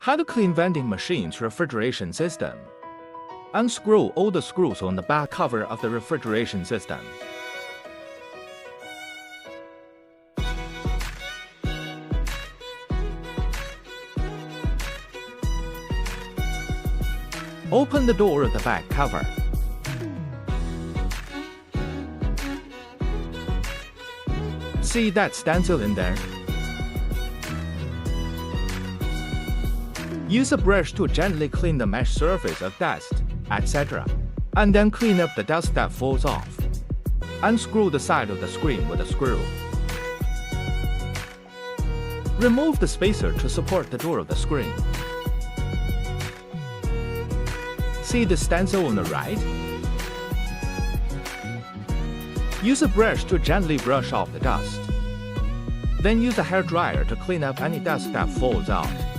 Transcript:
How to clean vending machine's refrigeration system. Unscrew all the screws on the back cover of the refrigeration system. Open the door of the back cover. See that stencil in there? Use a brush to gently clean the mesh surface of dust, etc., and then clean up the dust that falls off. Unscrew the side of the screen with a screw. Remove the spacer to support the door of the screen. See the stencil on the right? Use a brush to gently brush off the dust. Then use a hairdryer to clean up any dust that falls out.